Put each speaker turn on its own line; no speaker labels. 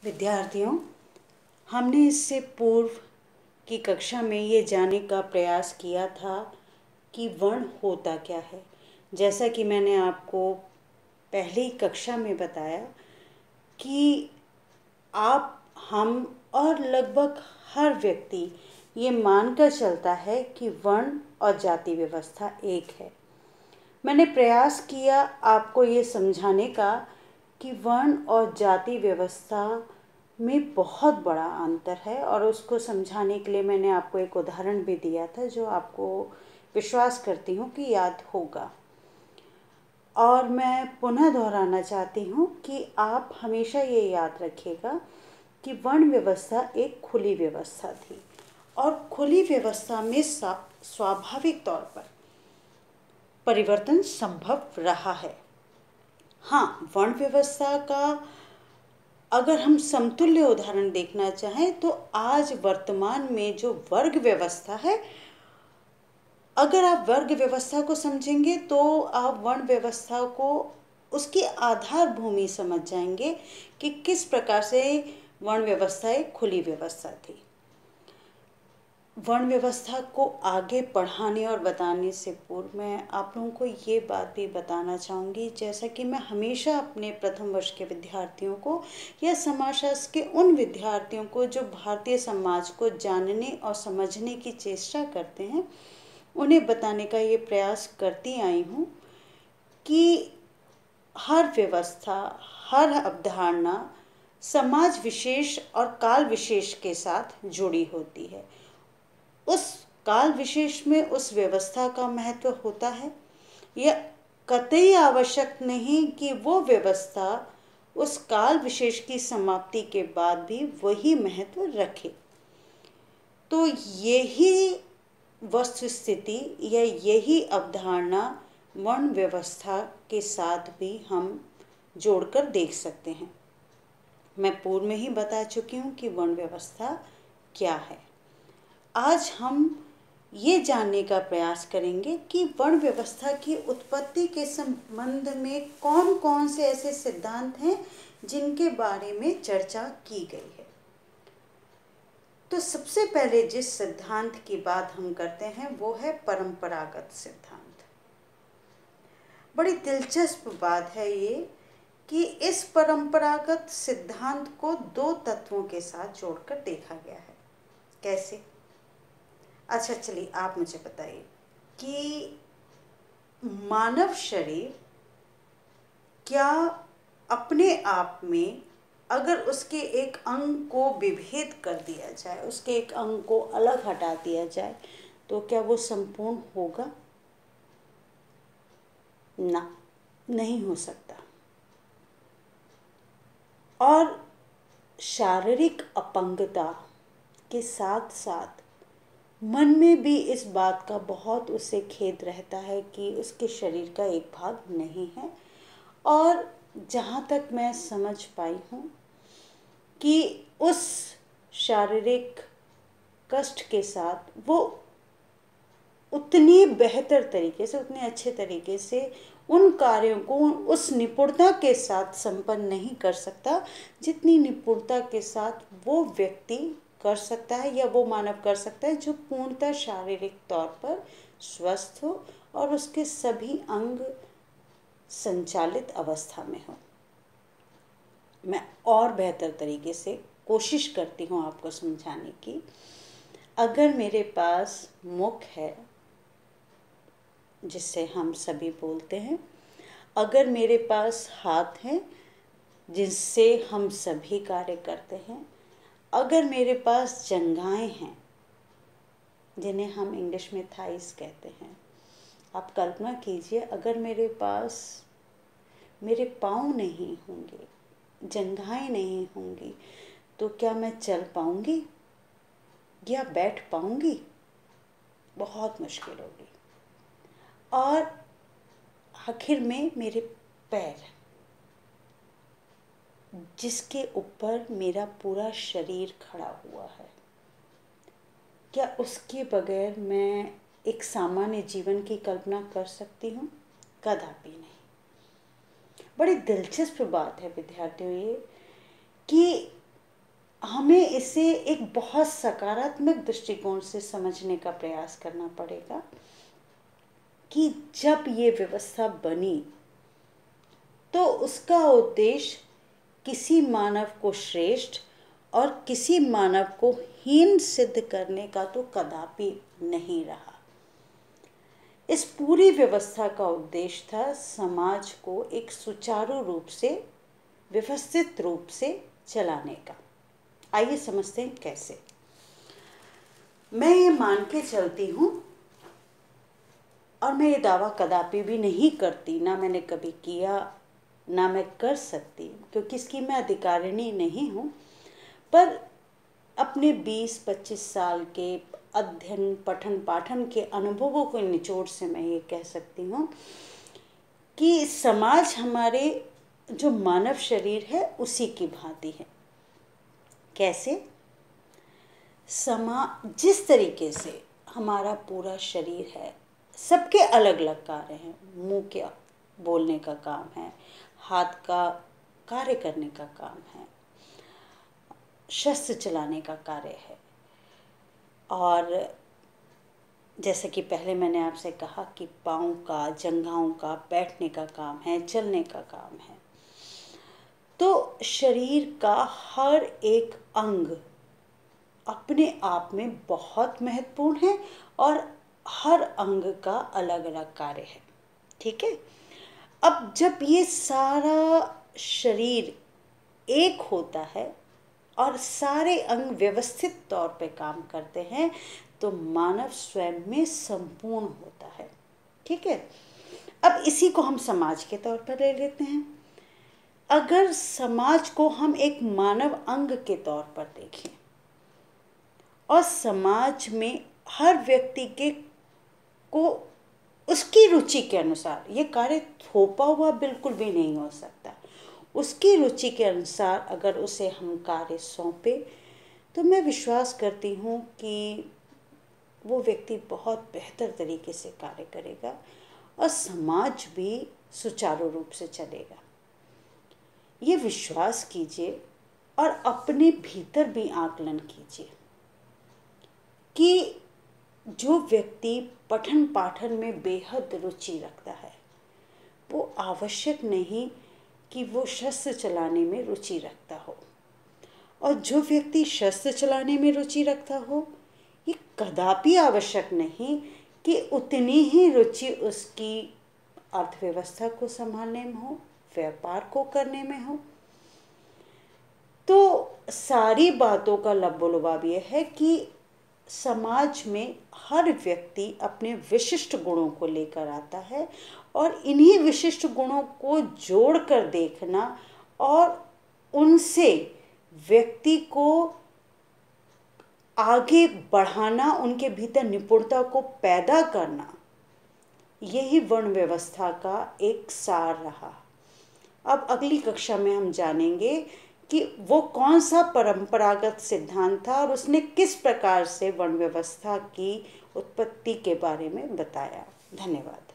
विद्यार्थियों, हमने इससे पूर्व की कक्षा में ये जानने का प्रयास किया था कि वर्ण होता क्या है। जैसा कि मैंने आपको पहली कक्षा में बताया कि आप, हम और लगभग हर व्यक्ति ये मानकर चलता है कि वर्ण और जाति व्यवस्था एक है। मैंने प्रयास किया आपको ये समझाने का कि वर्ण और जाति व्यवस्था में बहुत बड़ा अंतर है, और उसको समझाने के लिए मैंने आपको एक उदाहरण भी दिया था जो आपको विश्वास करती हूँ कि याद होगा। और मैं पुनः दोहराना चाहती हूँ कि आप हमेशा ये याद रखिएगा कि वर्ण व्यवस्था एक खुली व्यवस्था थी, और खुली व्यवस्था में स्वाभाविक तौर पर परिवर्तन संभव रहा है। हाँ, वर्ण व्यवस्था का अगर हम समतुल्य उदाहरण देखना चाहें तो आज वर्तमान में जो वर्ग व्यवस्था है, अगर आप वर्ग व्यवस्था को समझेंगे तो आप वर्ण व्यवस्था को उसकी आधार भूमि समझ जाएंगे कि किस प्रकार से वर्ण व्यवस्था एक खुली व्यवस्था थी। वर्ण व्यवस्था को आगे पढ़ाने और बताने से पूर्व मैं आप लोगों को ये बात भी बताना चाहूँगी, जैसा कि मैं हमेशा अपने प्रथम वर्ष के विद्यार्थियों को या समाजशास्त्र के उन विद्यार्थियों को जो भारतीय समाज को जानने और समझने की चेष्टा करते हैं, उन्हें बताने का ये प्रयास करती आई हूँ कि हर व्यवस्था, हर अवधारणा समाज विशेष और काल विशेष के साथ जुड़ी होती है। उस काल विशेष में उस व्यवस्था का महत्व होता है। यह कतई आवश्यक नहीं कि वो व्यवस्था उस काल विशेष की समाप्ति के बाद भी वही महत्व रखे। तो यही वस्तुस्थिति या यही अवधारणा वर्ण व्यवस्था के साथ भी हम जोड़कर देख सकते हैं। मैं पूर्व में ही बता चुकी हूँ कि वर्ण व्यवस्था क्या है। आज हम ये जानने का प्रयास करेंगे कि वर्ण व्यवस्था की उत्पत्ति के संबंध में कौन कौन से ऐसे सिद्धांत हैं जिनके बारे में चर्चा की गई है। तो सबसे पहले जिस सिद्धांत की बात हम करते हैं वो है परंपरागत सिद्धांत। बड़ी दिलचस्प बात है ये कि इस परंपरागत सिद्धांत को दो तत्वों के साथ जोड़कर देखा गया है। कैसे? अच्छा, चलिए आप मुझे बताइए कि मानव शरीर क्या अपने आप में, अगर उसके एक अंग को विभेद कर दिया जाए, उसके एक अंग को अलग हटा दिया जाए, तो क्या वो संपूर्ण होगा? ना, नहीं हो सकता। और शारीरिक अपंगता के साथ साथ मन में भी इस बात का बहुत उसे खेद रहता है कि उसके शरीर का एक भाग नहीं है। और जहाँ तक मैं समझ पाई हूँ कि उस शारीरिक कष्ट के साथ वो उतनी बेहतर तरीके से, उतने अच्छे तरीके से उन कार्यों को उस निपुणता के साथ संपन्न नहीं कर सकता जितनी निपुणता के साथ वो व्यक्ति कर सकता है या वो मानव कर सकता है जो पूर्णतः शारीरिक तौर पर स्वस्थ हो और उसके सभी अंग संचालित अवस्था में हो। मैं और बेहतर तरीके से कोशिश करती हूँ आपको समझाने की। अगर मेरे पास मुख है जिससे हम सभी बोलते हैं, अगर मेरे पास हाथ है जिससे हम सभी कार्य करते हैं, अगर मेरे पास जंघाएं हैं जिन्हें हम इंग्लिश में थाइस कहते हैं, आप कल्पना कीजिए अगर मेरे पास मेरे पाँव नहीं होंगे, जंघाएं नहीं होंगी, तो क्या मैं चल पाऊंगी या बैठ पाऊंगी? बहुत मुश्किल होगी। और आखिर में मेरे पैर, जिसके ऊपर मेरा पूरा शरीर खड़ा हुआ है, क्या उसके बगैर मैं एक सामान्य जीवन की कल्पना कर सकती हूँ? कदापि नहीं। बड़ी दिलचस्प बात है विद्यार्थियों ये कि इसे एक बहुत सकारात्मक दृष्टिकोण से समझने का प्रयास करना पड़ेगा कि जब ये व्यवस्था बनी तो उसका उद्देश्य किसी मानव को श्रेष्ठ और किसी मानव को हीन सिद्ध करने का तो कदापि नहीं रहा। इस पूरी व्यवस्था का उद्देश्य था समाज को एक सुचारू रूप से, व्यवस्थित रूप से चलाने का। आइए समझते हैं कैसे। मैं ये मान के चलती हूँ, और मैं ये दावा कदापि भी नहीं करती, ना मैंने कभी किया, ना मैं कर सकती, क्योंकि इसकी मैं अधिकारिणी नहीं हूँ, पर अपने 20-25 साल के अध्ययन, पठन पाठन के अनुभवों को निचोड़ से मैं ये कह सकती हूँ कि समाज हमारे जो मानव शरीर है उसी की भांति है। कैसे? जिस तरीके से हमारा पूरा शरीर है, सबके अलग अलग कार्य हैं। मुंह के बोलने का काम है, हाथ का कार्य करने का काम है, शस्त्र चलाने का कार्य है, और जैसे कि पहले मैंने आपसे कहा कि पाँव का, जंघाओं का, बैठने का काम है, चलने का काम है। तो शरीर का हर एक अंग अपने आप में बहुत महत्वपूर्ण है और हर अंग का अलग अलग कार्य है। ठीक है। अब जब ये सारा शरीर एक होता है और सारे अंग व्यवस्थित तौर पे काम करते हैं तो मानव स्वयं में संपूर्ण होता है। ठीक है। अब इसी को हम समाज के तौर पर ले लेते हैं। अगर समाज को हम एक मानव अंग के तौर पर देखें और समाज में हर व्यक्ति को उसकी रुचि के अनुसार, ये कार्य थोपा हुआ बिल्कुल भी नहीं हो सकता, उसकी रुचि के अनुसार अगर उसे हम कार्य सौंपे तो मैं विश्वास करती हूँ कि वो व्यक्ति बहुत बेहतर तरीके से कार्य करेगा और समाज भी सुचारू रूप से चलेगा। ये विश्वास कीजिए और अपने भीतर भी आकलन कीजिए कि जो व्यक्ति पठन पाठन में बेहद रुचि रखता है वो आवश्यक नहीं कि वो शस्त्र चलाने में रुचि रखता हो, और जो व्यक्ति शस्त्र चलाने में रुचि रखता हो ये कदापि आवश्यक नहीं कि उतनी ही रुचि उसकी अर्थव्यवस्था को संभालने में हो, व्यापार को करने में हो। तो सारी बातों का लबोलुबाब ये है कि समाज में हर व्यक्ति अपने विशिष्ट गुणों को लेकर आता है और इन्हीं विशिष्ट गुणों को जोड़कर देखना और उनसे व्यक्ति को आगे बढ़ाना, उनके भीतर निपुणता को पैदा करना, यही वर्ण व्यवस्था का एक सार रहा। अब अगली कक्षा में हम जानेंगे कि वो कौन सा परंपरागत सिद्धांत था और उसने किस प्रकार से वर्ण व्यवस्था की उत्पत्ति के बारे में बताया। धन्यवाद।